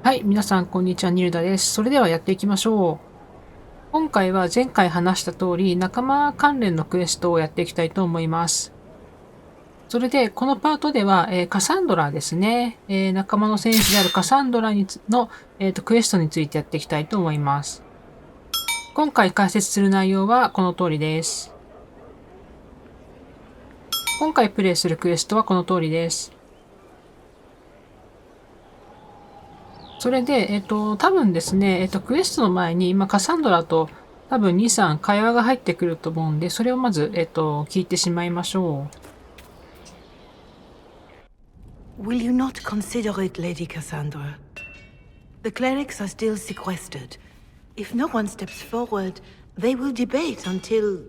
はい、皆さんこんにちは、ニルダです。それではやっていきましょう。今回は前回話した通り、仲間関連のクエストをやっていきたいと思います。それで、このパートでは、カサンドラですね。仲間の戦士であるカサンドラの、クエストについてやっていきたいと思います。今回解説する内容はこの通りです。今回プレイするクエストはこの通りです。それで、多分ですね、クエストの前に、今、カサンドラと多分2、3会話が入ってくると思うんで、それをまず、聞いてしまいましょう。Will you not consider it, Lady Cassandra? The clerics are still sequestered. If no one steps forward, they will debate until...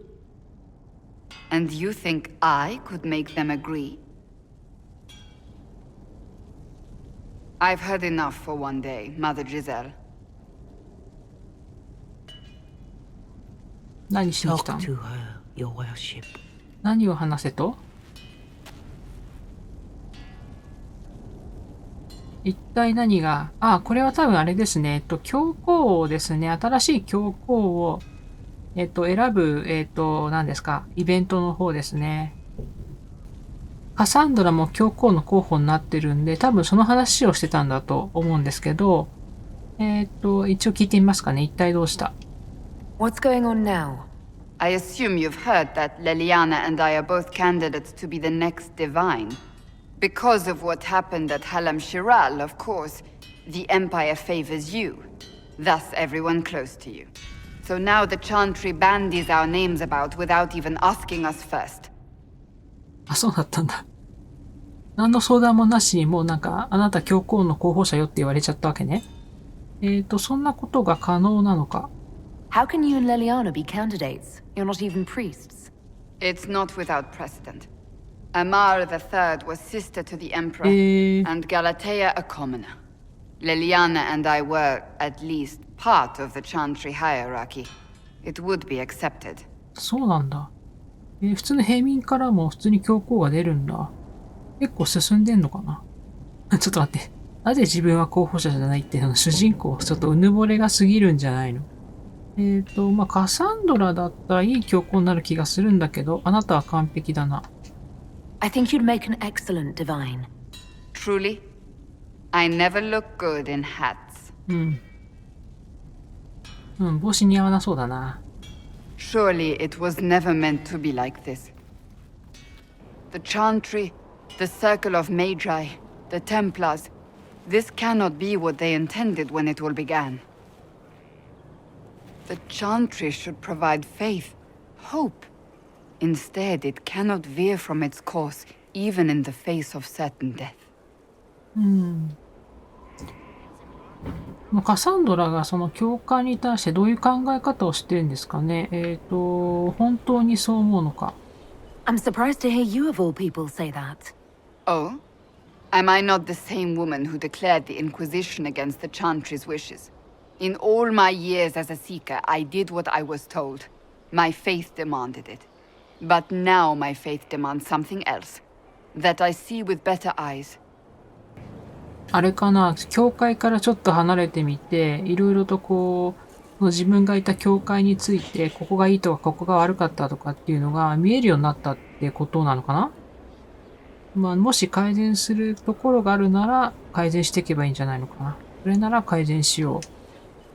And you think I could make them agree? I've heard enough for one day, Mother Giselle. 何しに来たの？ Talk to her, your worship. 何を話せと？一体何が、これは多分あれですね。教皇をですね、新しい教皇を、選ぶ、何ですか、イベントの方ですね。カサンドラも教皇の候補になってるんで、多分その話をしてたんだと思うんですけど、一応聞いてみますかね。一体どうした？ What's going on now? I assume you've heard that Leliana and I are both candidates to be the next divine. Because of what happened at Halam Shiral, of course, the Empire favors you. Thus, everyone close to you. So now the Chantry bandies our names about without even asking us first. そうだったんだ。何の相談もなしにもうなんか、あなた教皇の候補者よって言われちゃったわけね。そんなことが可能なのか。How can you and Leliana be candidates? You're not even priests. It's not without precedent. Amar III was sister to the Emperor, and Galatea a commoner. Leliana and I were, at least, part of the Chantry hierarchy. It would be accepted. そうなんだ。普通の平民からも普通に教皇が出るんだ。結構進んでんのかなちょっと待って。なぜ自分は候補者じゃないっていうの主人公、ちょっとうぬぼれが過ぎるんじゃないの？カサンドラだったらいい教皇になる気がするんだけど、あなたは完璧だな。I think you'd make an excellent divine. Truly? I never look good in hats. 帽子似合わなそうだな。Surely it was never meant to be like this. The Chantry, the Circle of Magi, the Templars, this cannot be what they intended when it all began. The Chantry should provide faith, hope. Instead, it cannot veer from its course, even in the face of certain death. カサンドラがその教会に対してどういう考え方をしてるんですかね。本当にそう思うのか。I'm surprised to hear you of all people say that. Oh? Am I not the same woman who declared the Inquisition against the Chantry's wishes? In all my years as a seeker, I did what I was told. My faith demanded it. But now my faith demands something else. That I see with better eyes. あれかな、教会からちょっと離れてみて、いろいろとこう、自分がいた教会について、ここがいいとか、ここが悪かったとかっていうのが見えるようになったってことなのかな？もし改善するところがあるなら、改善していけばいいんじゃないのかな。それなら改善しよ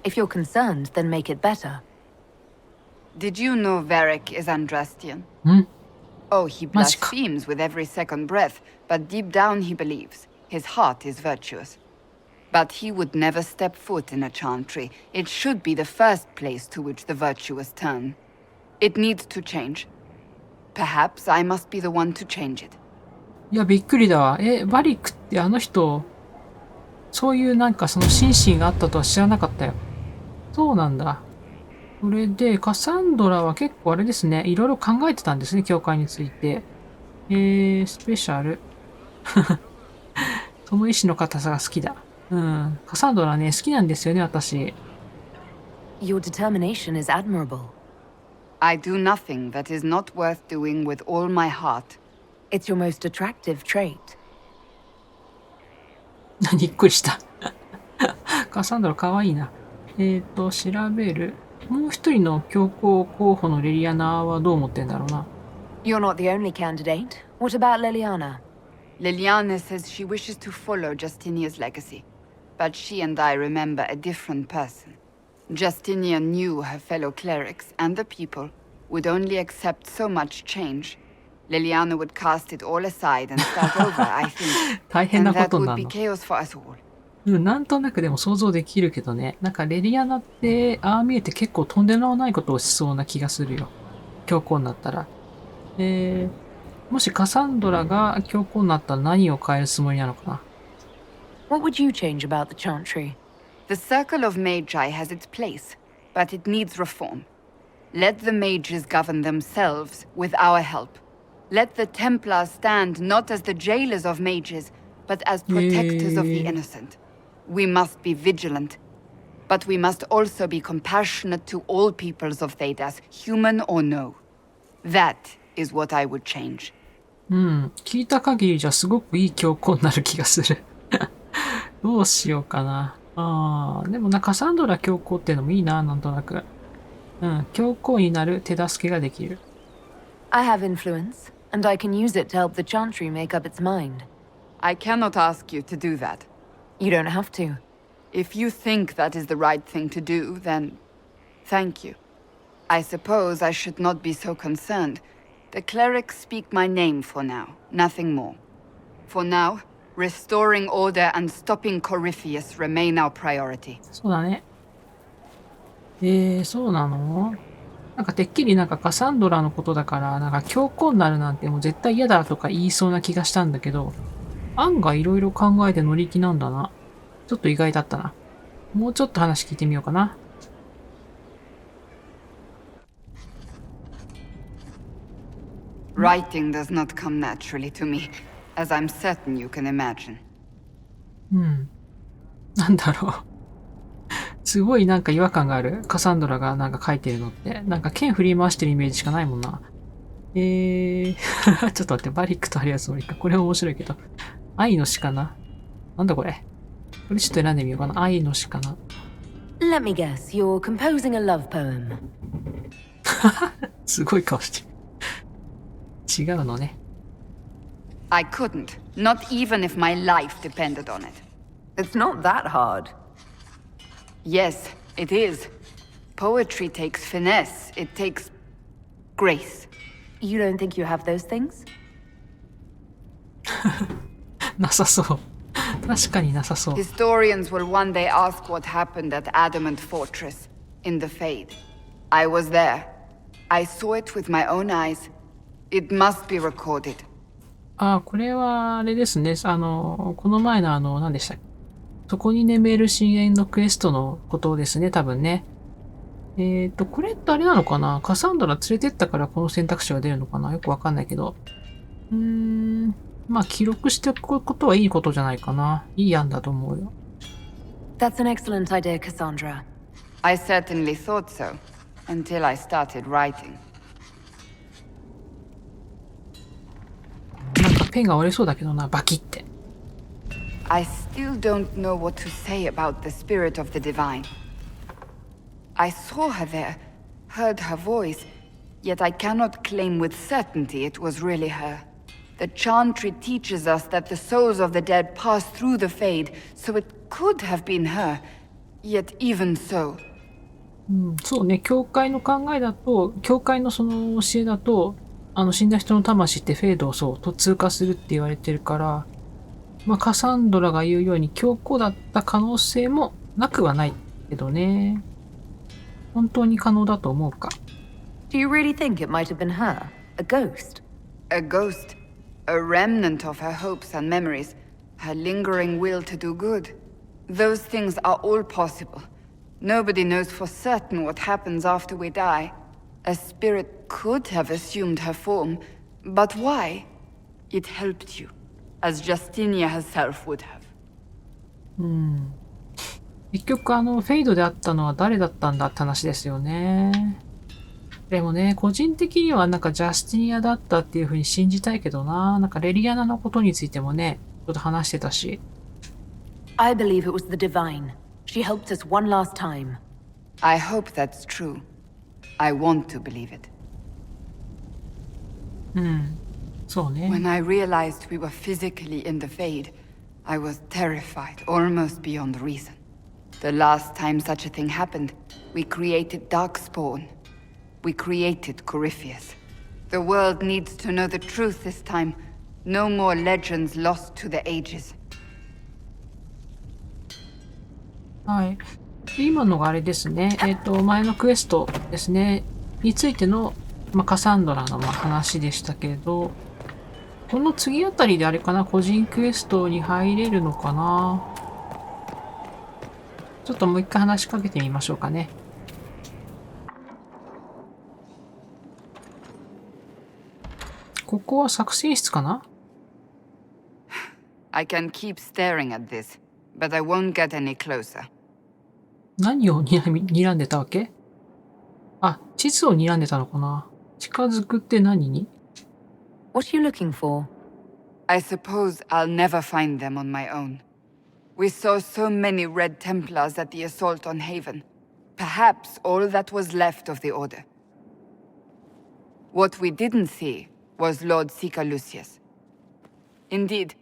う。If you're concerned, then make it better. Did you know Varric is Andrastian? Oh, he blasphemes with every second breath, but deep down he believes. His heart is virtuous. But he would never step foot in a Chantry. It should be the first place to which the virtuous turn. It needs to change. Perhaps I must be the one to change it. いや、びっくりだわ。バリックってあの人、そういうなんかその心身があったとは知らなかったよ。そうなんだ。それで、カサンドラは結構あれですね、いろいろ考えてたんですね、教会について。スペシャル。その意志の硬さが好きだ。カサンドラね、好きなんですよね、私。Your determination is admirable. I do nothing that is not worth doing with all my heart. It's your most attractive trait. びっくりした。カサンドラかわいいな。調べる。もう一人の教皇候補のレリアナはどう思ってんだろうな。You're not the only candidate. What about Liliana? Liliana says she wishes to follow Justinia's legacy, but she and I remember a different person. Justinia knew her fellow clerics and the people would only accept so much change. Liliana would cast it all aside and start over, I think. 大変な And こと that にな would る be の。chaos for us all. うん、なんとなくでも想像できるけどね。なんかレリアナって、ああ見えて結構とんでもないことをしそうな気がするよ。教皇になったら。もしカサンドラが教皇になったら何を変えるつもりなのかな。What would you change about the Chantry? The Circle of Magi has its place, but it needs reform. Let the mages govern themselves with our help. Let the Templars stand not as the jailers of mages, but as protectors of the innocent. We must be vigilant, but we must also be compassionate to all peoples of Thedas, human or no. That is what I would change. うん。聞いた限りじゃすごくいい教皇になる気がする。どうしようかな。でもカサンドラ教皇ってのもいいな、なんとなく。うん。教皇になる手助けができる。I have influence, and I can use it to help the Chantry make up its mind. I cannot ask you to do that. You don't have to. If you think that is the right thing to do, then thank you. I suppose I should not be so concerned. The clerics speak my name for now, nothing more. For now, restoring order and stopping Corypheus remain our priority. そうだね。そうなの？なんかてっきりカサンドラのことだから、教皇になるなんてもう絶対嫌だとか言いそうな気がしたんだけど、案外いろいろ考えて乗り気なんだな。ちょっと意外だったな。もうちょっと話聞いてみようかな。Writing does not come naturally to me, as I'm certain you can imagine. うん。なんだろう。すごい違和感がある。カサンドラが書いてるのって。剣振り回してるイメージしかないもんな。ちょっと待って、バリックとあるやつもいいか。これ面白いけど。愛の詩かな。なんだこれ。これちょっと選んでみようかな。愛の詩かな。Let me guess, you're composing a love poem. すごい顔してる。違うのね。I couldn't, not even if my life depended on it. It's not that hard. Yes, it is. Poetry takes finesse, it takes grace. You don't think you have those things? なさそう。確かになさそう。Historians will one day ask what happened at Adamant Fortress, in the Fade. I was there. I saw it with my own eyes. It must be recorded. これはあれですね。この前の何でしたっけ？そこに眠る深淵のクエストのことですね、多分ね。これってあれなのかな？カサンドラ連れてったからこの選択肢が出るのかな？よくわかんないけど。まあ、記録しておくことはいいことじゃないかな。いい案だと思うよ。That's an excellent idea, Cassandra. I certainly thought so, until I started writing. ペンが折れそうだけどな、バキって。I still don't know what to say about the spirit of the divine. I saw her there, heard her voice, yet I cannot claim with certainty it was really her. The Chantry teaches us that the souls of the dead pass through the Fade, so it could have been her. Yet even so. そうね、教会の考えだと、教会のその教えだと、死んだ人の魂ってフェードを通過するって言われてるから、まあ、カサンドラが言うように教皇だった可能性もなくはないけどね。本当に可能だと思うか。Do you really think it might have been her? A ghost? A ghost. A remnant of her hopes and memories. Her lingering will to do good. Those things are all possible. Nobody knows for certain what happens after we die. A spirit could have assumed her form, but why? It helped you, as Justinia herself would have. 結局フェイドであったのは誰だったんだって話ですよね。でもね、個人的にはジャスティニアだったっていう風に信じたいけどな。レリアナのことについてもね、ちょっと話してたし。I believe it was the divine. She helped us one last time. I hope that's true. I want to believe it. そうね。 When I realized we were physically in the Fade, I was terrified, almost beyond reason. The last time such a thing happened, we created Darkspawn. We created Corypheus. The world needs to know the truth this time. No more legends lost to the ages. はい。今のがあれですね。前のクエストですね。についての、カサンドラの話でしたけど、この次あたりであれかな、個人クエストに入れるのかな。ちょっともう一回話しかけてみましょうかね。ここは作戦室かな？ I can keep staring at this, but I won't get any closer. 何を睨んでたわけ？あ、地図を睨んでたのかな？近づくって何に？ What are you looking for? I suppose I'll never find them on my own. We saw so many Red Templars at the assault on Haven. Perhaps all that was left of the Order. What we didn't see was Lord Seeker Lucius. Indeed,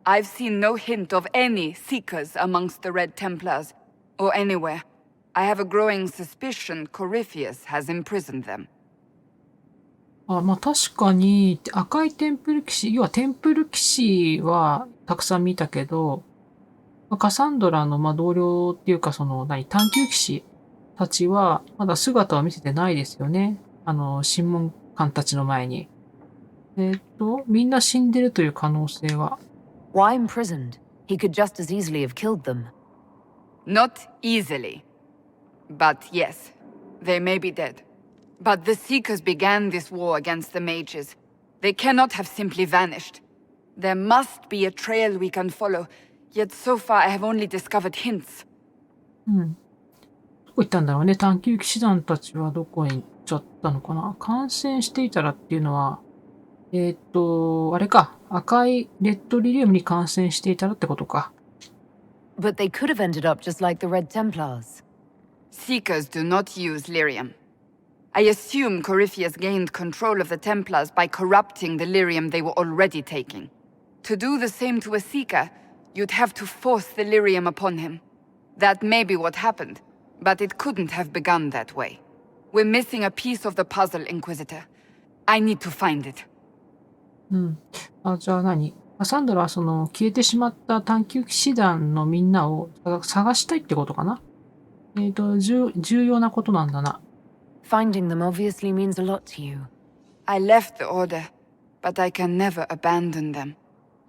I've seen no hint of any Seekers amongst the Red Templars, or anywhere. I have a growing suspicion Corypheus has imprisoned them. 確かに、赤いテンプル騎士、要はテンプル騎士はたくさん見たけど、カサンドラの同僚っていうか探求騎士たちはまだ姿を見せてないですよね。審問官たちの前に。みんな死んでるという可能性は。Why imprisoned? He could just as easily have killed them. Not easily. But yes, they may be dead. But the Seekers began this war against the mages. They cannot have simply vanished. There must be a trail we can follow, yet so far I have only discovered hints. どこ行ったんだろうね。探求騎士団たちはどこに行っちゃったのかな。感染していたらっていうのは、あれか。赤いレッドリリウムに感染していたらってことか。But they could have ended up just like the Red Templars. Seekers do not use lyrium. I assume Corypheus gained control of the Templars by corrupting the lyrium they were already taking. To do the same to a Seeker, you'd have to force the lyrium upon him. That may be what happened, but it couldn't have begun that way. We're missing a piece of the puzzle, Inquisitor. I need to find it. じゃあ何？カサンドラは消えてしまった探求騎士団のみんなを探したいってことかな？重要なことなんだな。Finding them obviously means a lot to you. I left the Order, but I can never abandon them.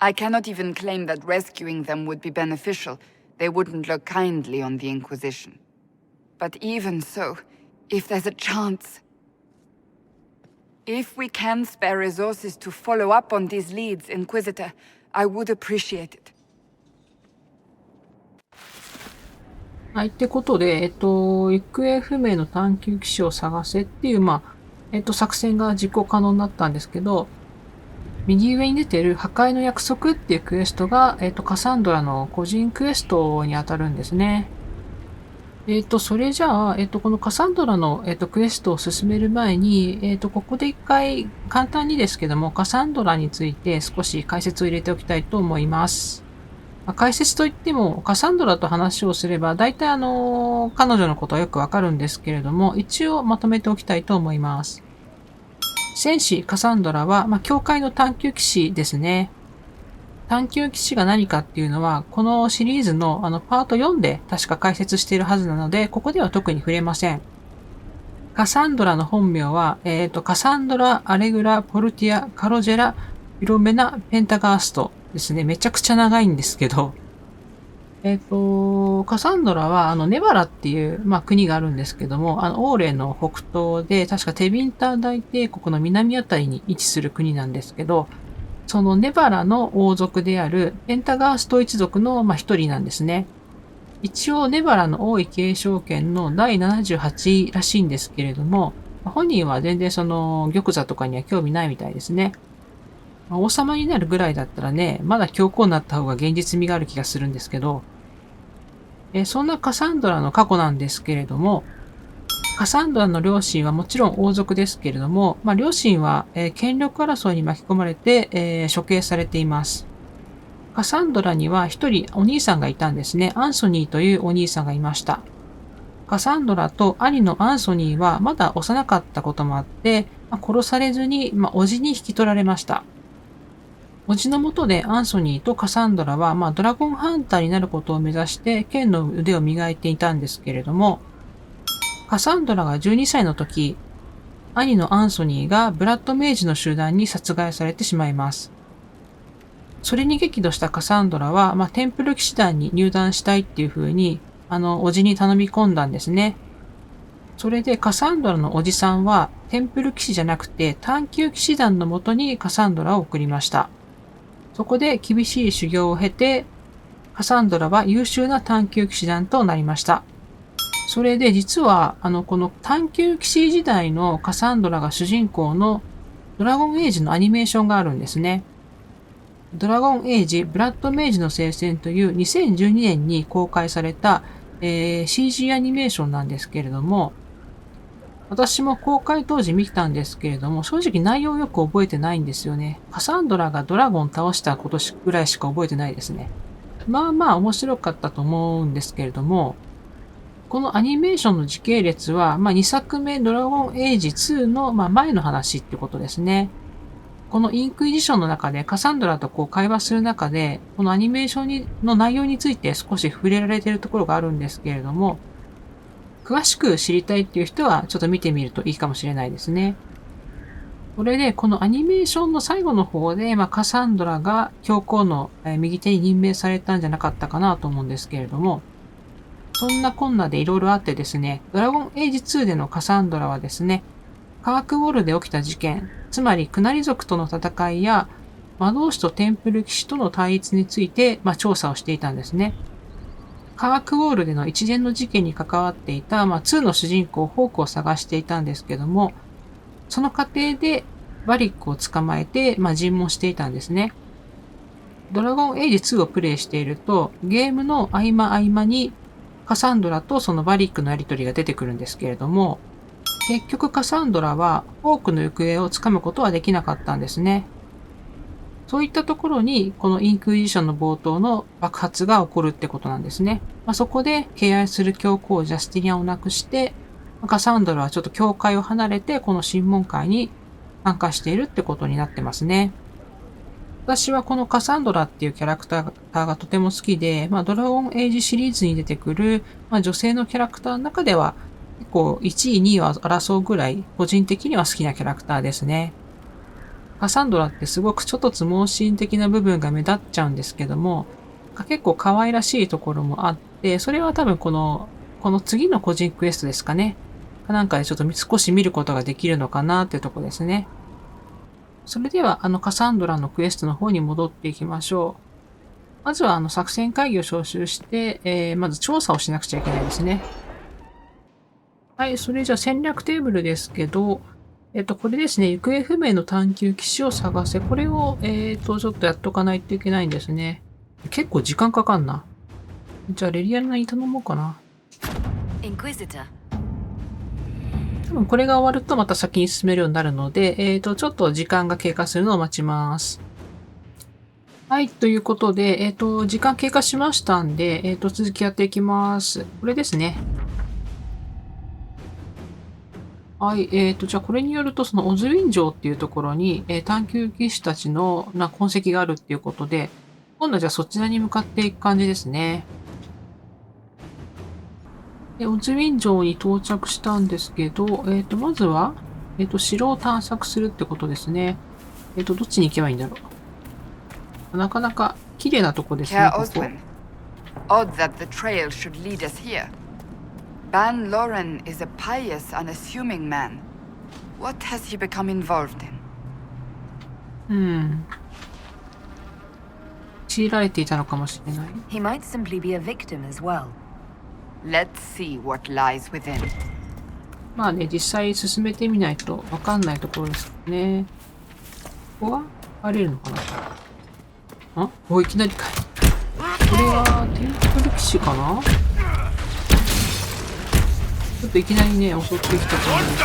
I cannot even claim that rescuing them would be beneficial. They wouldn't look kindly on the Inquisition. But even so, if there's a chance... If we can spare resources to follow up on these leads, Inquisitor, I would appreciate it. はい、ってことで、行方不明の探求騎士を探せっていう、作戦が実行可能になったんですけど、右上に出てる破壊の約束っていうクエストが、カサンドラの個人クエストに当たるんですね。それじゃあ、このカサンドラの、クエストを進める前に、ここで一回、簡単にですけども、カサンドラについて少し解説を入れておきたいと思います。解説といっても、カサンドラと話をすれば、大体彼女のことはよくわかるんですけれども、一応まとめておきたいと思います。戦士カサンドラは、教会の探求騎士ですね。探求騎士が何かっていうのは、このシリーズのパート4で確か解説しているはずなので、ここでは特に触れません。カサンドラの本名は、カサンドラ・アレグラ・ポルティア・カロジェラ・フィロメナ・ペンタガーストですね。めちゃくちゃ長いんですけど、カサンドラは、ネバラっていう、国があるんですけども、オーレの北東で、確かテビンター大帝国の南あたりに位置する国なんですけど、そのネバラの王族であるペンタガースト一族の一人なんですね。一応ネバラの王位継承権の第78位らしいんですけれども、本人は全然玉座とかには興味ないみたいですね。王様になるぐらいだったらね、まだ教皇になった方が現実味がある気がするんですけど、そんなカサンドラの過去なんですけれども、カサンドラの両親はもちろん王族ですけれども、両親は、権力争いに巻き込まれて、処刑されています。カサンドラには一人お兄さんがいたんですね。アンソニーというお兄さんがいました。カサンドラと兄のアンソニーはまだ幼かったこともあって、殺されずに、叔父に引き取られました。叔父の下でアンソニーとカサンドラは、ドラゴンハンターになることを目指して剣の腕を磨いていたんですけれども、カサンドラが12歳の時、兄のアンソニーがブラッドメイジの集団に殺害されてしまいます。それに激怒したカサンドラは、テンプル騎士団に入団したいっていう風に、叔父に頼み込んだんですね。それでカサンドラのおじさんは、テンプル騎士じゃなくて探求騎士団のもとにカサンドラを送りました。そこで厳しい修行を経て、カサンドラは優秀な探求騎士団となりました。それで実は、この探求騎士時代のカサンドラが主人公のドラゴンエイジのアニメーションがあるんですね。ドラゴンエイジ、ブラッドメイジの聖戦という2012年に公開された、CG アニメーションなんですけれども、私も公開当時見たんですけれども、正直内容よく覚えてないんですよね。カサンドラがドラゴン倒したことぐらいしか覚えてないですね。面白かったと思うんですけれども、このアニメーションの時系列は、2作目ドラゴンエイジ2の、前の話ってことですね。このインクイジションの中でカサンドラと会話する中で、このアニメーションの内容について少し触れられているところがあるんですけれども、詳しく知りたいっていう人はちょっと見てみるといいかもしれないですね。これで、このアニメーションの最後の方で、カサンドラが教皇の右手に任命されたんじゃなかったかなと思うんですけれども、そんなこんなでいろいろあってですね、ドラゴンエイジ2でのカサンドラはですね、カークウォールで起きた事件、つまりクナリ族との戦いや魔導士とテンプル騎士との対立について、調査をしていたんですね。カークウォールでの一連の事件に関わっていた、2の主人公ホークを探していたんですけども、その過程でバリックを捕まえて、尋問していたんですね。ドラゴンエイジ2をプレイしていると、ゲームの合間にカサンドラとそのバリックのやりとりが出てくるんですけれども、結局カサンドラはホークの行方をつかむことはできなかったんですね。そういったところに、このインクイジションの冒頭の爆発が起こるってことなんですね。そこで敬愛する教皇ジャスティニアンを亡くして、カサンドラはちょっと教会を離れて、この審問会に参加しているってことになってますね。私はこのカサンドラっていうキャラクターがとても好きで、ドラゴンエイジシリーズに出てくる、女性のキャラクターの中では、結構1位、2位を争うぐらい、個人的には好きなキャラクターですね。カサンドラってすごくちょっとつ盲信的な部分が目立っちゃうんですけども、結構可愛らしいところもあって、それは多分この次の個人クエストですかね。なんかでちょっと少し見ることができるのかなっていうところですね。それではカサンドラのクエストの方に戻っていきましょう。まずは作戦会議を招集して、まず調査をしなくちゃいけないですね。はい、それじゃあ戦略テーブルですけど、これですね、行方不明の探求騎士を探せ。これを、ちょっとやっとかないといけないんですね。結構時間かかんな。じゃあ、レリアナに頼もうかな。多分これが終わるとまた先に進めるようになるので、ちょっと時間が経過するのを待ちます。はい、ということで、時間経過しましたんで、続きやっていきます。これですね。はい、じゃあこれによると、そのオズウィン城っていうところに、探求騎士たちの痕跡があるっていうことで、今度はじゃあそちらに向かっていく感じですね。で、オズウィン城に到着したんですけど、まずは、城を探索するってことですね。どっちに行けばいいんだろう。なかなか綺麗なとこですね、ここ。Odd that the trail should lead us here. Ban Loren is a pious, unassuming man. What has he become involved in? 強いられていたのかもしれない。He might simply be a victim as well. Let's see what lies within. まあね、実際進めてみないとわかんないところですね。ここは入れるのかな。いきなりかい。これはテンプル騎士かな。ちょっといきなりね、襲ってきたと思うんです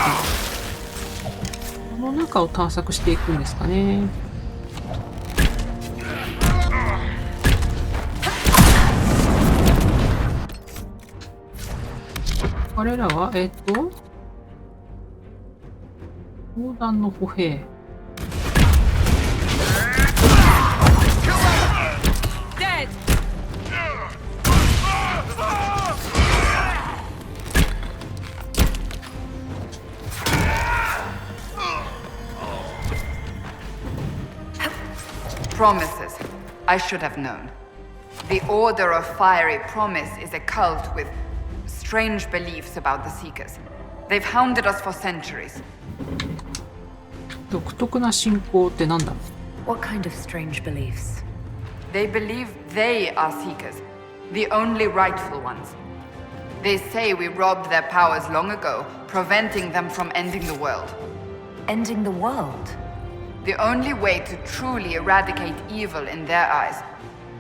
けど、この中を探索していくんですかね。彼らは、砲弾の歩兵。Promises. I should have known. The Order of Fiery Promise is a cult with strange beliefs about the Seekers. They've hounded us for centuries. 独特な信仰ってなんだ？ What kind of strange beliefs? They believe they are Seekers, the only rightful ones. They say we robbed their powers long ago, preventing them from ending the world. Ending the world? The only way to truly eradicate evil in their eyes,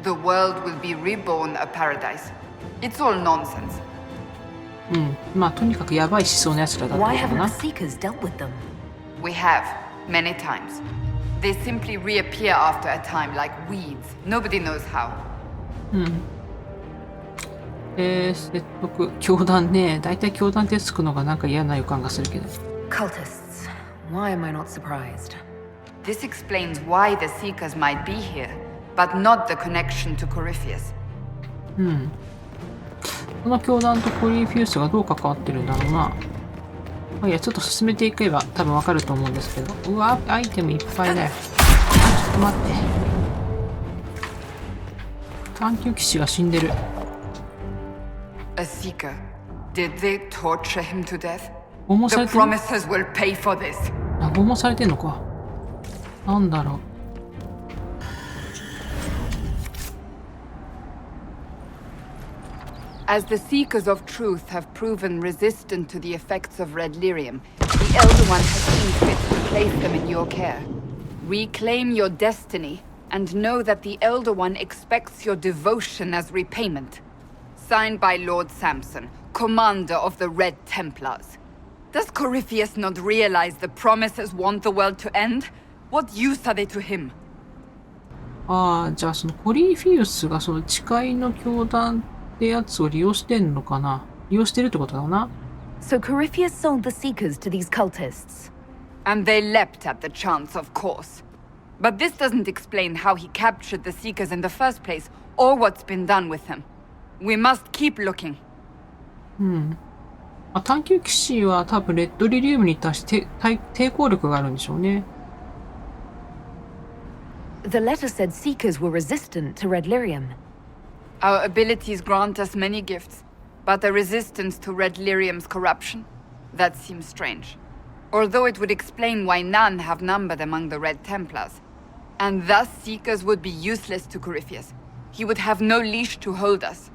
the world will be reborn a paradise. It's all nonsense. うん。まあ、とにかくやばい思想のやつらだったの Why か haven't な。 the Seekers dealt with them? We have, many times. They simply reappear after a time like weeds. Nobody knows how. うん。説得、教団ね。だいたい教団ってつくのがなんか嫌な予感がするけど。Cultists. Why am I not surprised? This explains why the Seekers might be here, but not the connection to Corypheus. うん。この教団とコリーフュースがどう関わってるんだろうな。まあ、いや、ちょっと進めていけば多分わかると思うんですけど。うわ、アイテムいっぱいだよ。ちょっと待って。探求騎士が死んでる。A Seeker. Did they torture him to death? 拷問さ The れてる？ promises will pay for this. あ、拷問されてんのか。なんだろう。As the Seekers of Truth have proven resistant to the effects of red lyrium, the Elder One has seen fit to place them in your care. Reclaim your destiny, and know that the Elder One expects your devotion as repayment. Signed by Lord Samson, Commander of the Red Templars. Does Corypheus not realize the promises want the world to end? What use are they to him? ああ、じゃあそのコリーフィウスがその誓いの教団ってやつを利用してんのかな？利用してるってことだな。So Corypheus sold the Seekers to these cultists. And they leapt at the chance, of course. But this doesn't explain how he captured the Seekers in the first place, or what's been done with them. We must keep looking. うん。あ、探求騎士は多分レッドリリウムに対して抵抗力があるんでしょうね。The letter said Seekers were resistant to red lyrium. Our abilities grant us many gifts, but a resistance to red lyrium's corruption? That seems strange. Although it would explain why none have numbered among the Red Templars. And thus Seekers would be useless to Corypheus. He would have no leash to hold us.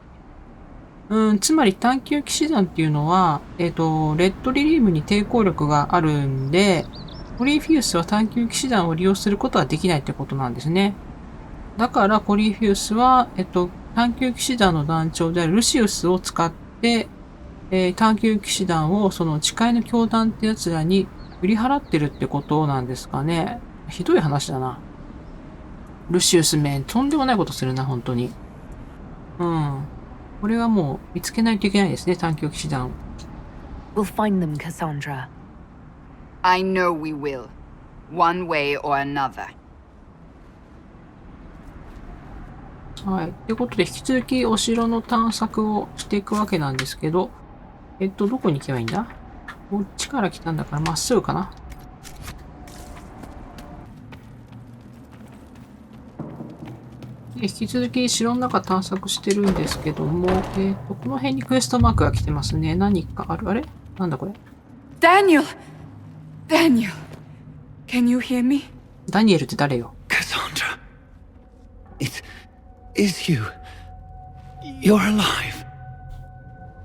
つまり探求騎士団っていうのは、レッドリリウムに抵抗力があるんで、コリーフィウスは探求騎士団を利用することはできないってことなんですね。だからコリーフィウスは、探求騎士団の団長であるルシウスを使って、探求騎士団をその誓いの教団ってやつらに売り払ってるってことなんですかね。ひどい話だな。ルシウスめ、とんでもないことするな、本当に。うん。これはもう見つけないといけないですね、探求騎士団。We'll find them, Cassandra. I know we will. One way or another. はい。ということで、引き続きお城の探索をしていくわけなんですけど、どこに行けばいいんだ？こっちから来たんだからまっすぐかな。引き続き城の中探索してるんですけども、この辺にクエストマークが来てますね。何かある？あれ？なんだこれ？ Daniel! Daniel! Can you hear me? ダニエルって誰よ？ Cassandra. It is you. You're alive.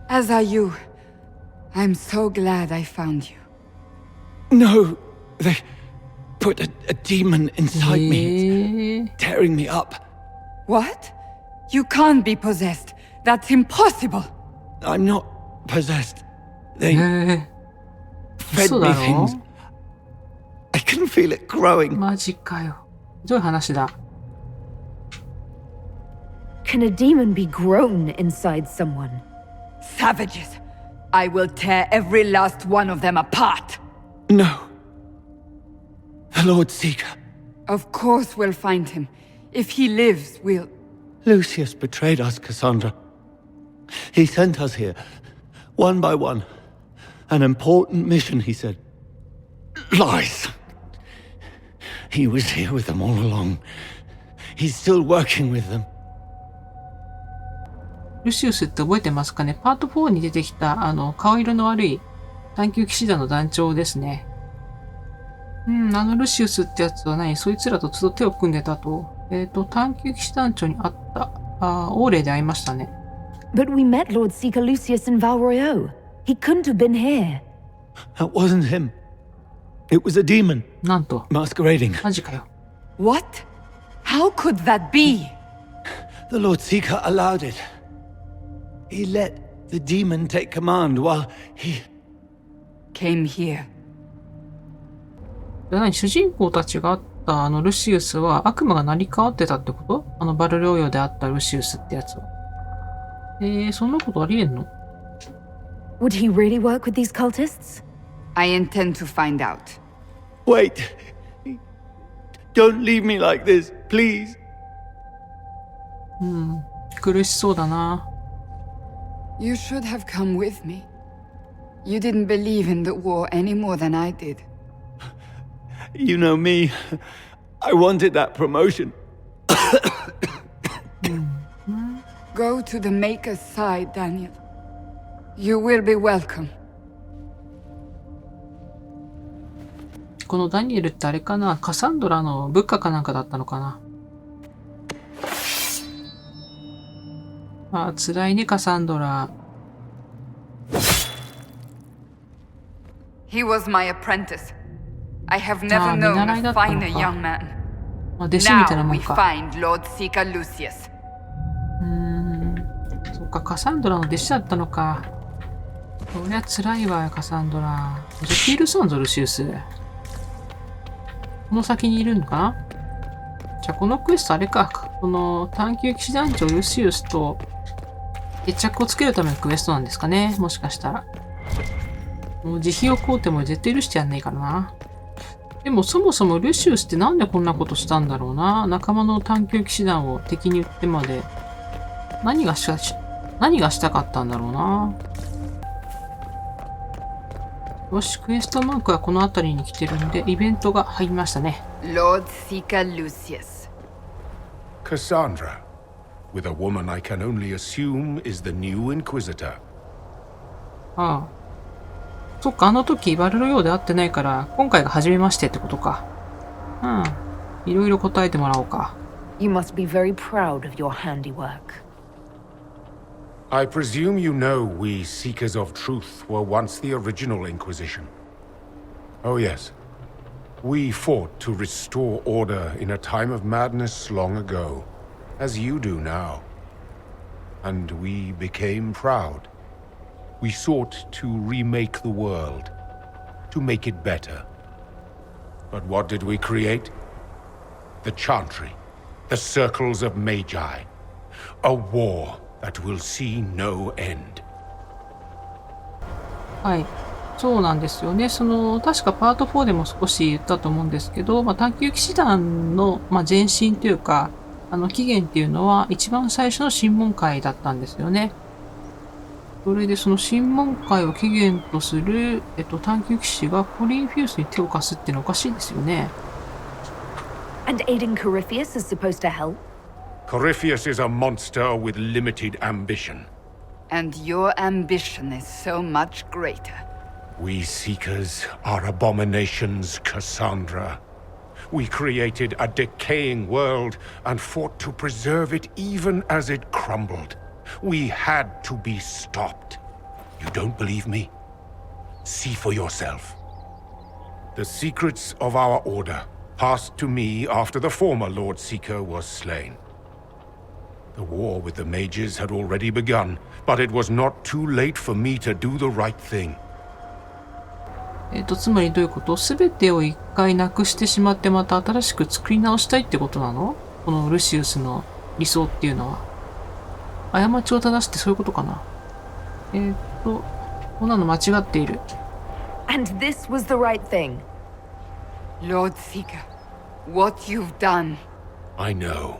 As are you. I'm so glad I found you. No, they put a demon inside me, tearing me up. What? You can't be possessed. That's impossible. I'm not possessed. They え fed 嘘 me だろ things. I can feel it growing. マジかよ。ひどい話だ。Can a demon be grown inside someone? Savages! I will tear every last one of them apart! No. The Lord Seeker. Of course we'll find him. If he lives, we'll... Lucius betrayed us, Cassandra. He sent us here, one by one. An important mission, he said. Lies. He was here with them all along. He's still working with them. ルシウスって覚えてますかね？パート4に出てきた、顔色の悪い探求騎士団の団長ですね。ルシウスってやつは何？そいつらとずっと手を組んでたと。探求騎士団長に会った。オーレで会いましたね。But we met Lord Seeker Lucius in Valroyo. He couldn't have been here. That wasn't him. It was a demon. なんと。Masquerading. マジかよ。What? How could that be? The Lord Seeker allowed it. He let the demon take command while he... Came here. 何？主人公たちが会ったルシウスは悪魔が成り代わってたってこと？バルローヨで会ったルシウスってやつは。そんなことありえんの？ Would he really work with these cultists? I intend to find out. Wait. Don't leave me like this, please. 苦しそうだな。You should have come with me. You didn't believe in the war any more than I did. You know me. I wanted that promotion. Go to the Maker's side, Daniel. You will be welcome. このダニエルってあれかな？カサンドラの部下かなんかだったのかな？辛いね、カサンドラ。He was my apprentice. I have never known a finer young man. 弟子みたいな Now も we んか。find Lord Seeker Lucius. そっか、カサンドラの弟子だったのか。そりゃ辛いわ、カサンドラ。じゃ、キールソンぞ、ルシウス。この先にいるのかな？じゃあ、このクエストあれか。この探求騎士団長ルシウスと決着をつけるためのクエストなんですかね。もしかしたら。もう慈悲を請うても絶対許してやんないからな。でもそもそもルシウスってなんでこんなことしたんだろうな。仲間の探求騎士団を敵に撃ってまで。何がしたかったんだろうな。よし、クエストマークはこの辺りに来てるんで、イベントが入りましたね。Lord Seeker Lucius. Cassandra, with a woman I can only assume is the new Inquisitor. ああ。そっか、あの時バルロヨーで会ってないから、今回が初めましてってことか。いろいろ答えてもらおうか。You must be very proud of your handiwork. I presume you know we Seekers of Truth were once the original Inquisition. Oh yes. We fought to restore order in a time of madness long ago, as you do now. And we became proud. We sought to remake the world, to make it better. But what did we create? The Chantry, the Circles of Magi. A war that will see no end. はい。そうなんですよね。確かパート4でも少し言ったと思うんですけど、探求騎士団の、前身というか、起源っていうのは一番最初の審問会だったんですよね。それでその審問会を起源とする、探求騎士がコリン・フュースに手を貸すっていうのはおかしいですよね。And aiding Corypheus is supposed to help? Corypheus is a monster with limited ambition. And your ambition is so much greater. We Seekers are abominations, Cassandra. We created a decaying world and fought to preserve it even as it crumbled. We had to be stopped. You don't believe me? See for yourself. The secrets of our order passed to me after the former Lord Seeker was slain. The war with the mages had already begun, but it was not too late for me to do the right thing. つまりどういうこと？全てを一回なくしてしまってまた新しく作り直したいってことなの？このルシウスの理想っていうのは。過ちを正すってそういうことかな。こんなの間違っている。And this was the right thing. Lord Seeker, what you've done. I know.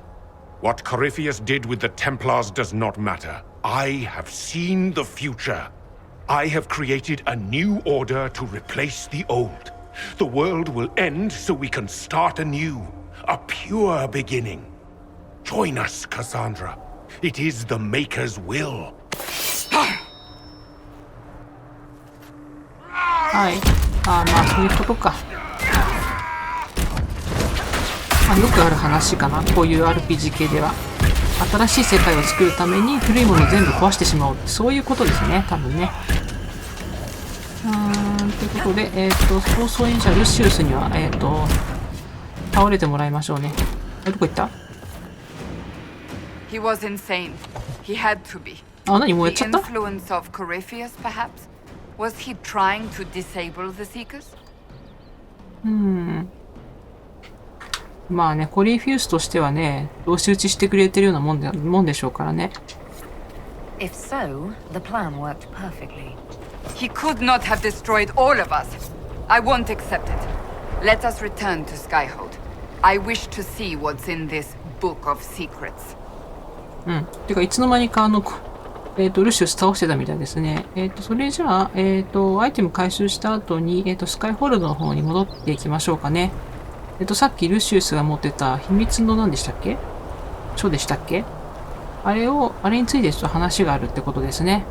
What Corypheus did with the Templars does not matter. I have seen the future. I have created a new order to replace the old. The world will end so we can start anew. A pure beginning. Join us, Cassandra. It is the Maker's will. はい。まあそういうことか。よくある話かな。こういう RPG 系では。新しい世界を作るために古いものを全部壊してしまおう。そういうことですね。多分ね。ということで、早々にじゃあルシウスには、倒れてもらいましょうね。どこ行った？ He was insane. He had to be. 何もうやっちゃった？ The influence of Corypheus, perhaps? Was he trying to disable the Seekers? まあね、コリーフュースとしてはね、同士打ちしてくれてるようなもんでしょうからね。If so, the plan worked perfectly. He could not have destroyed all of us. I won't accept it. Let us return to Skyhold. I wish to see what's in this book of secrets. てか、いつの間にかルシウス倒してたみたいですね。それじゃあ、アイテム回収した後に、スカイホールドの方に戻っていきましょうかね。さっきルシウスが持ってた秘密の何でしたっけ？書でしたっけ？あれについてちょっと話があるってことですね。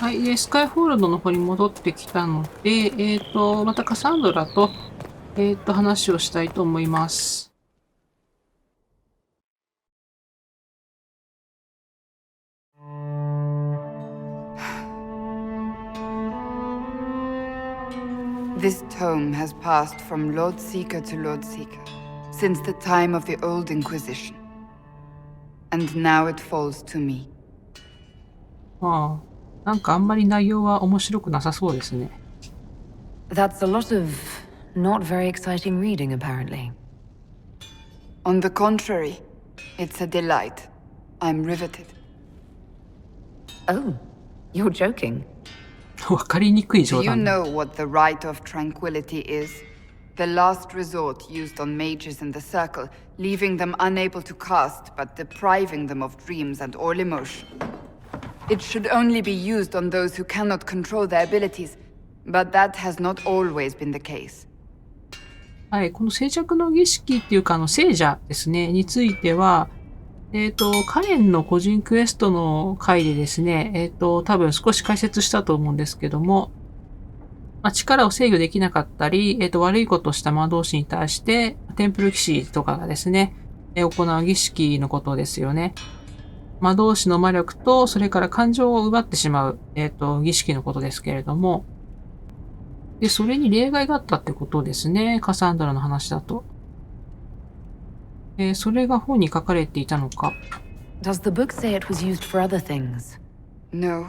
はい。で、スカイホールドの方に戻ってきたので、またカサンドラと、話をしたいと思います。This tome has passed from Lord Seeker to Lord Seeker since the time of the Old Inquisition. And now it falls to me. なんかあんまり内容は面白くなさそうですね。That's a lot of not very exciting reading, apparently. On the contrary, it's a delight. I'm riveted. Oh, you're joking. わかりにくい冗 Do you 談だ。 know what the Rite of Tranquility is? The last resort used on mages in the Circle, leaving them unable to cast, but depriving them of dreams and all emotion. It should only be used on those who cannot control their abilities, but that has not always been the case. はい、この静寂の儀式っていうか、聖者ですね、については、カレンの個人クエストの回でですね、多分少し解説したと思うんですけども、力を制御できなかったり、悪いことをした魔導士に対して、テンプル騎士とかがですね、行う儀式のことですよね。魔導士の魔力と、それから感情を奪ってしまう、儀式のことですけれども、で、それに例外があったってことですね、カサンドラの話だと。それが本に書かれていたのか。Does the book say it was used for other things? No.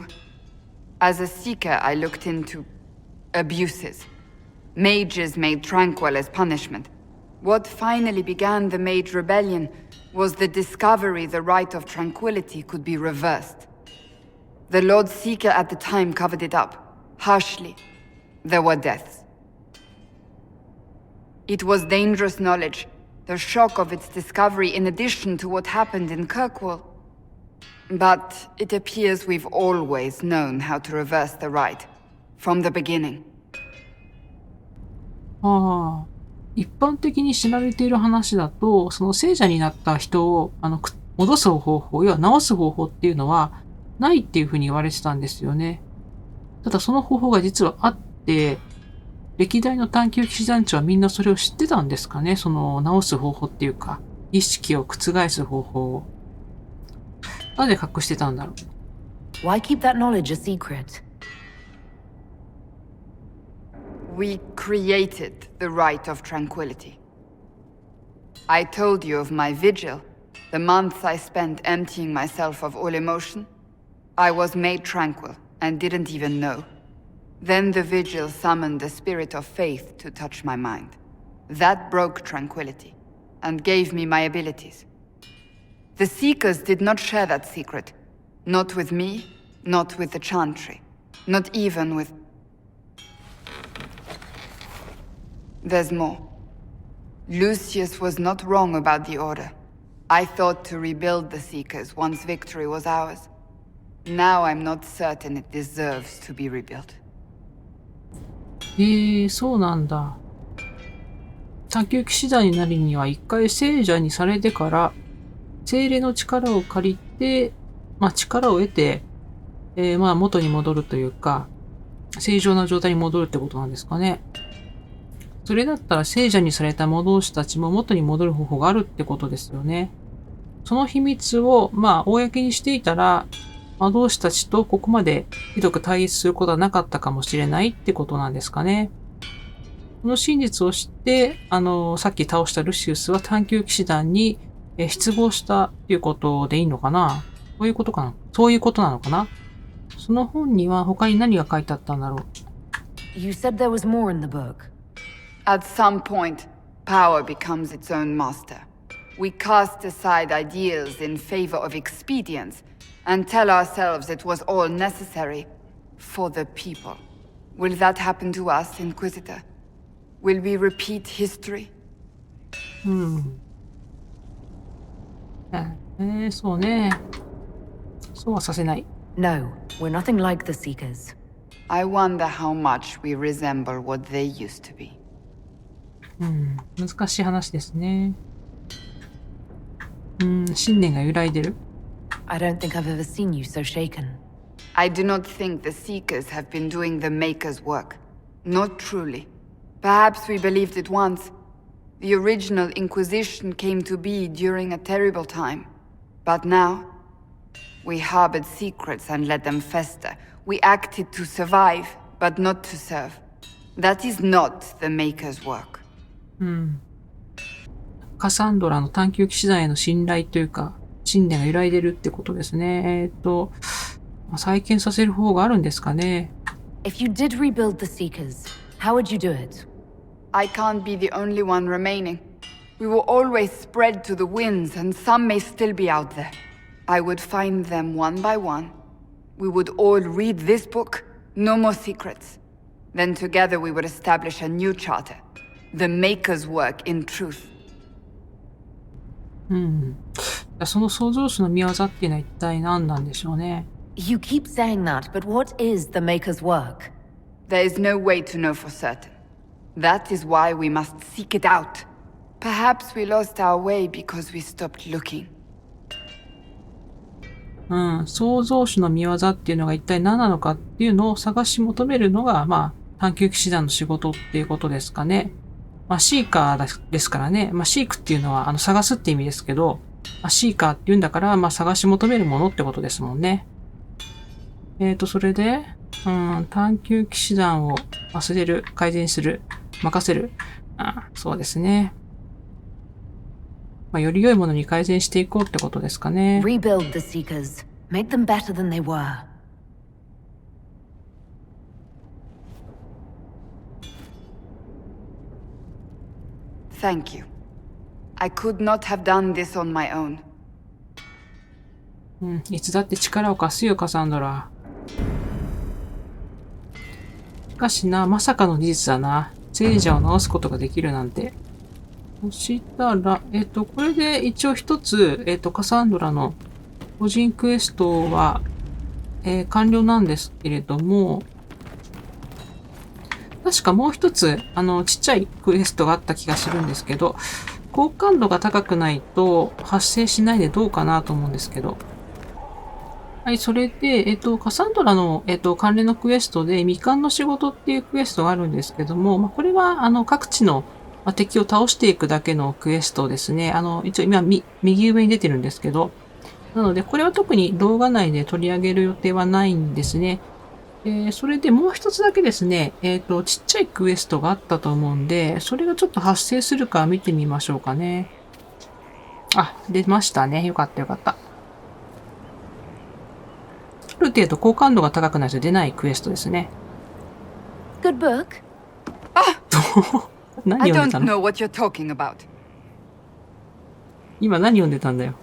As a seeker, I looked into abuses. Mages made tranquil as punishment. What finally began the Mage Rebellion was the discovery the Rite of Tranquility could be reversed. The Lord Seeker at the time covered it up, harshly. There were deaths. It was dangerous knowledge, the shock of its discovery in addition to what happened in Kirkwall. But it appears we've always known how to reverse the rite, from the beginning. 一般的に知られている話だと、その聖者になった人を戻す方法、要は治す方法っていうのはないっていうふうに言われてたんですよね。ただその方法が実はあって、歴代の探求騎士団長はみんなそれを知ってたんですかね、その治す方法っていうか、意識を覆す方法を。なぜ隠してたんだろう。Why keep that knowledge a secret? We created the Rite of Tranquility. I told you of my vigil, the months I spent emptying myself of all emotion. I was made tranquil and didn't even know. Then the vigil summoned the spirit of faith to touch my mind. That broke tranquility, and gave me my abilities. The Seekers did not share that secret. Not with me, not with the Chantry, not even with... There's more. Lucius was not wrong about the Order. I thought to rebuild the Seekers once victory was ours. Now I'm not certain it deserves to be rebuilt. そうなんだ。探求騎士団になるには一回聖者にされてから、精霊の力を借りて、力を得て、元に戻るというか、正常な状態に戻るってことなんですかね。それだったら聖者にされた魔導士たちも元に戻る方法があるってことですよね。その秘密を、公にしていたら、魔導士たちとここまでひどく対立することはなかったかもしれないってことなんですかね。この真実を知って、さっき倒したルシウスは探求騎士団に失望したっていうことでいいのかな？そういうことかな？そういうことなのかな？その本には他に何が書いてあったんだろう？ You said there was more in the book. At some point, power becomes its own master. We cast aside ideals in favor of expedience, and tell ourselves it was all necessary for the people. Will that happen to us, Inquisitor? Will we repeat history? そうね。そうはさせない。No, we're nothing like the Seekers. I wonder how much we resemble what they used to be. 難しい話ですね。信念が揺らいでる。I don't think I've ever seen you so shaken. I do not think the Seekers have been doing the Maker's work. Not truly. Perhaps we believed it once. The original Inquisition came to be during a terrible time. But now, we harbored secrets and let them fester. We acted to survive, but not to serve. That is not the Maker's work. カサンドラの探求騎士団への信頼というか、信念が揺らいでるってことですね。再建させる方があるんですかね。If you did rebuild the Seekers, how would you do it? I can't be the only one remaining. We will always spread to the winds, and some may still be out there. I would find them one by one. We would all read this book. No more secrets. Then together we would establish a new charter. The Maker's work in truth. その創造主の見業っていうのは一体何なんでしょうね。You keep saying that, but what is the Maker's work? There is no way to know for certain. That is why we must seek it out. Perhaps we lost our way because we stopped looking. 創造主の見業っていうのが一体何なのかっていうのを探し求めるのが、探求騎士団の仕事っていうことですかね。シーカーですからね。シークっていうのは、探すって意味ですけど、シーカーって言うんだから、探し求めるものってことですもんね。それで、探求騎士団を忘れる、改善する、任せる。そうですね。より良いものに改善していこうってことですかね。Rebuild the Seekers. Make them better than they were. Thank you. I could not have done this on my own. いつだって力を貸すよ、カサンドラ。しかしな、まさかの事実だな。聖者を直すことができるなんて。そしたら、これで一応一つ、カサンドラの個人クエストは、完了なんですけれども、確かもう一つ、ちっちゃいクエストがあった気がするんですけど、好感度が高くないと発生しないでどうかなと思うんですけど。はい、それで、カサンドラの、関連のクエストで、未完の仕事っていうクエストがあるんですけども、これは、各地の敵を倒していくだけのクエストですね。一応今、右上に出てるんですけど、なので、これは特に動画内で取り上げる予定はないんですね。それでもう一つだけですね、ちっちゃいクエストがあったと思うんで、それがちょっと発生するか見てみましょうかね。出ましたね。よかったよかった。ある程度好感度が高くないと出ないクエストですね。Good book. 何 I 読んで don't たの？ know what you're talking about. 今何読んでたんだよ。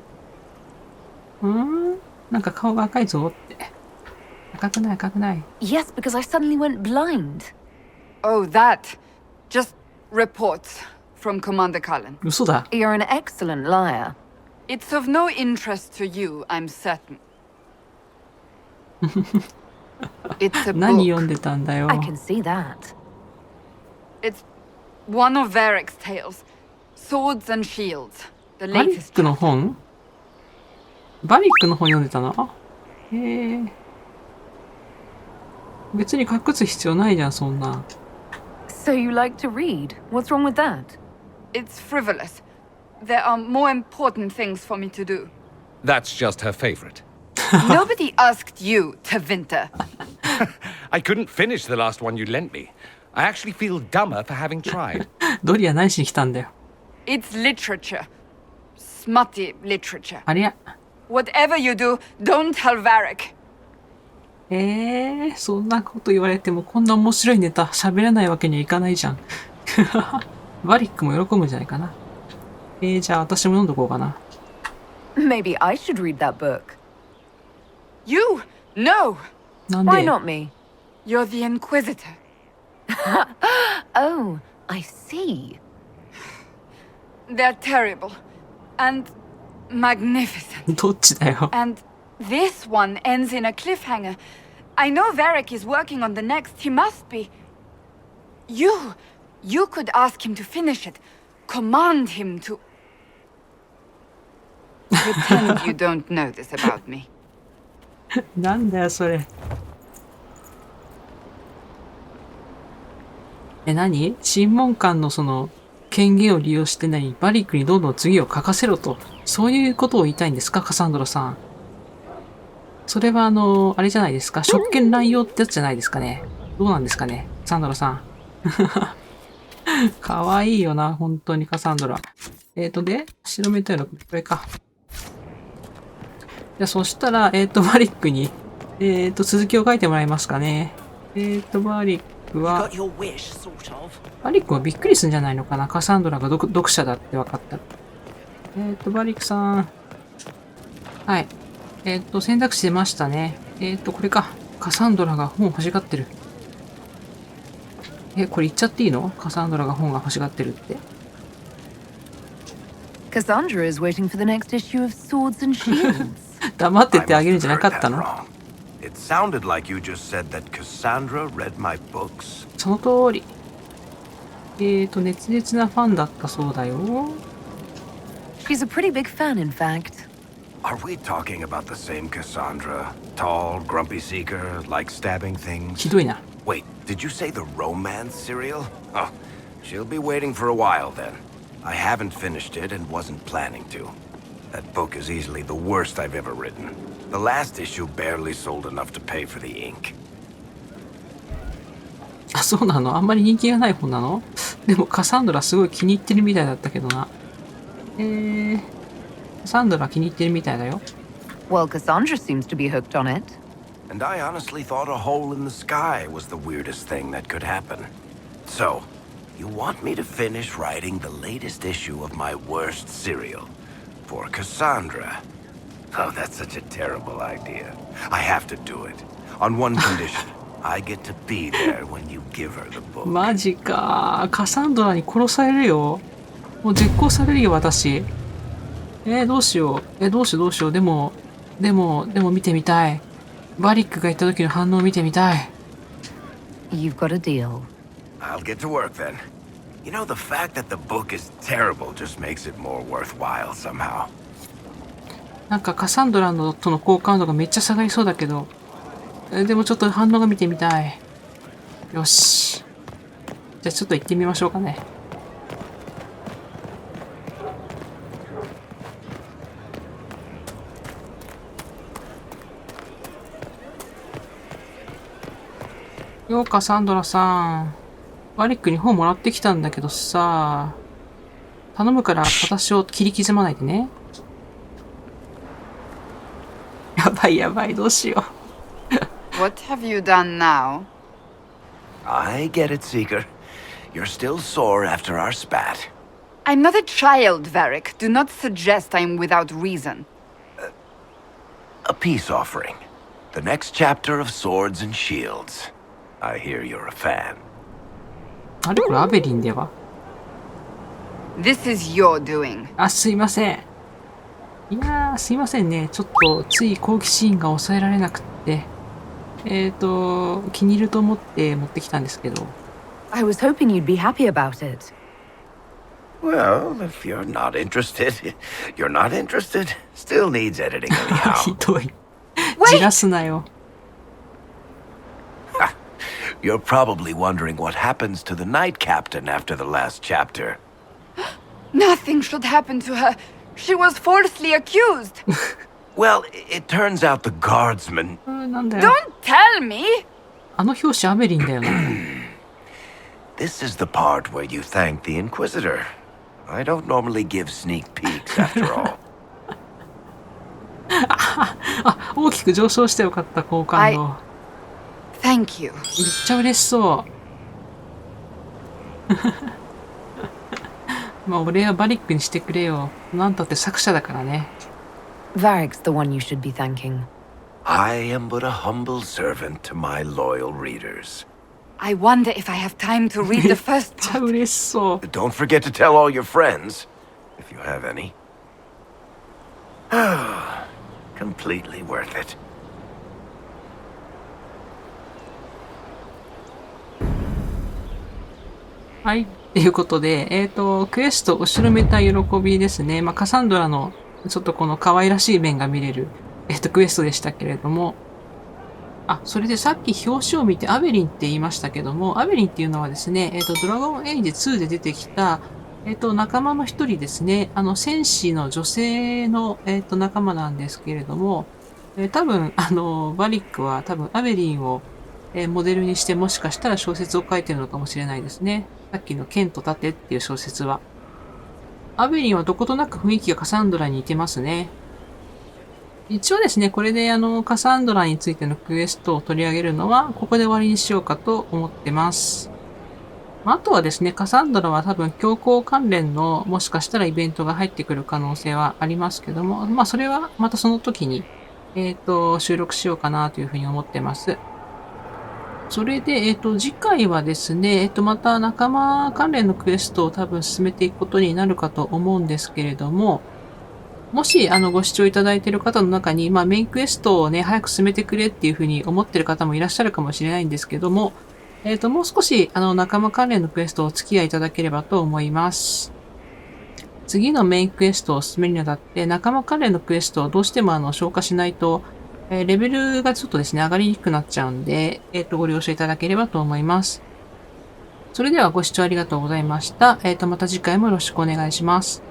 なんか顔が赤いぞって。赤くない赤くない。Yes, because I suddenly went blind. Oh, that. Just reports from Commander Cullen. 嘘だ。You're an excellent liar. It's of no interest to you, I'm certain. It's a 何 book. 読んでたんだよ。 I can see that. It's one of Varric's tales. Swords and Shields. The バリッ latest. クの本？バリックの本読んでたの？へえ。別に隠す必要ないじゃん、そんな。So you like to read? What's wrong with that? It's frivolous. There are more important things for me to do. That's just her favorite. Nobody asked you to winter. I couldn't finish the last one you lent me. I actually feel dumber for having tried. ドリア何しに来たんだよ。It's literature. Smutty literature. ありゃ。Whatever you do, don't tell Varric. そんなこと言われてもこんな面白いネタ喋らないわけにはいかないじゃん。バリックも喜ぶんじゃないかな。じゃあ私も読んどこうかな。Maybe I should read that book. You? No. なん Why で？ not me? You're the Inquisitor. Oh, I see. They're terrible. And magnificent. どっちだよ。 And this one ends in a cliffhanger. I know Varric is working on the next. He must be. You could ask him to finish it. Command him to. Pretend you don't know this about me. なんだよそれ。何？審問官のその権限を利用してバリックにどんどん次を書かせろと。そういうことを言いたいんですか、カサンドラさん。それはあれじゃないですか。職権乱用ってやつじゃないですかね。どうなんですかね、カサンドラさん。かわいいよな、本当にカサンドラ。で、後ろめたいのこれか。じゃあ、そしたら、バリックに、続きを書いてもらえますかね。バリックは、バリックはびっくりするんじゃないのかな。カサンドラが読者だって分かったら。バリックさん。はい。選択肢出ましたね。これか。カサンドラが本を欲しがってる。これ言っちゃっていいの？カサンドラが本が欲しがってるって。Cassandra is waiting for the next issue of Swords and Shields. 黙っててあげるんじゃなかったの？ It sounded like you just said that Cassandra read my books. その通り。熱烈なファンだったそうだよ。She's a pretty big fan, in fact. Are we talking about the same Cassandra? Tall, grumpy seeker, like stabbing things? ひどいな。Wait, did you say the romance serial? Oh, she'll be waiting for a while then. I haven't finished it and wasn't planning to. That book is easily the worst I've ever written. The last issue barely sold enough to pay for the ink. あ、そうなの？あんまり人気がない本なの？でもカサンドラすごい気に入ってるみたいだったけどな。カサンドラ気に入ってるみたいだよ。Well, Cassandra seems to be hooked on it. And I honestly thought a hole in the sky was the weirdest thing that could happen. So, you want me to finish writing the latest issue of my worst serial for Cassandra? Oh, that's such a terrible idea. I have to do it. On one condition. I get to be there when you give her the book. マジか。カサンドラに殺されるよ。もう絶交されるよ、私。どうしよう。どうしよう。でも見てみたい。バリックが言った時の反応を見てみたい。You've got a deal. I'll get to work then. You know, the fact that the book is terrible just makes it more worthwhile somehow. なんかカサンドラとの好感度がめっちゃ下がりそうだけど、でもちょっと反応が見てみたい。よし。じゃあちょっと行ってみましょうかね。ようカサンドラさん。バリックに本もらってきたんだけどさ。頼むから私を切り刻まないでね。やばい、どうしよう。What have you done now? I get it, Seeker. You're still sore after our spat. I'm not a child, Varric. Do not suggest I'm without reason. A peace offering. The next chapter of Swords and Shields. I hear you're a fan. あれこれアベリンでは This is your doing. あ、すいません。いやー、すいませんね。ちょっと、つい好奇心が抑えられなくって。気に入ると思って持ってきたんですけど。I was hoping you'd be happy about it. Well, if you're not interested, you're not interested. Still needs editing ひ anyhow. どい。じらすなよ。You're probably wondering what happens to the Knight Captain after the last chapter. Nothing should happen to her. She was falsely accused. Well, it turns out the guardsman... なんだよ。 Don't tell me. あの表紙アベリンだよな。This is the part where you thank the Inquisitor. I don't normally give sneak peeks after all. あ、大きく上昇してよかった、好感度。Thank you. めっちゃ嬉しそう。まあ、俺はバリックにしてくれよ。なんたって作者だからね。Varric's the one you should be thanking. I am but a humble servant to my loyal readers. I wonder if I have time to read the first めっちゃ part. 嬉しそう。 Don't forget to tell all your friends, if you have any. Completely worth it. はい。ということで、クエスト、後ろめたい喜びですね。まあ、カサンドラの、ちょっとこの可愛らしい面が見れる、クエストでしたけれども。あ、それでさっき表紙を見てアベリンって言いましたけども、アベリンっていうのはですね、ドラゴンエイジ2で出てきた、仲間の一人ですね。戦士の女性の、仲間なんですけれども、多分、バリックは多分アベリンを、モデルにしてもしかしたら小説を書いてるのかもしれないですね。さっきの剣と盾っていう小説は。アベリンはどことなく雰囲気がカサンドラに似てますね。一応ですね、これでカサンドラについてのクエストを取り上げるのは、ここで終わりにしようかと思ってます。あとはですね、カサンドラは多分教皇関連のもしかしたらイベントが入ってくる可能性はありますけども、まあそれはまたその時に、収録しようかなというふうに思ってます。それで、次回はですね、また仲間関連のクエストを多分進めていくことになるかと思うんですけれども、もし、ご視聴いただいている方の中に、まあ、メインクエストをね、早く進めてくれっていうふうに思っている方もいらっしゃるかもしれないんですけども、もう少し、仲間関連のクエストをお付き合いいただければと思います。次のメインクエストを進めるにあたって、仲間関連のクエストをどうしても消化しないと、レベルがちょっとですね、上がりにくくなっちゃうんで、ご了承いただければと思います。それではご視聴ありがとうございました。また次回もよろしくお願いします。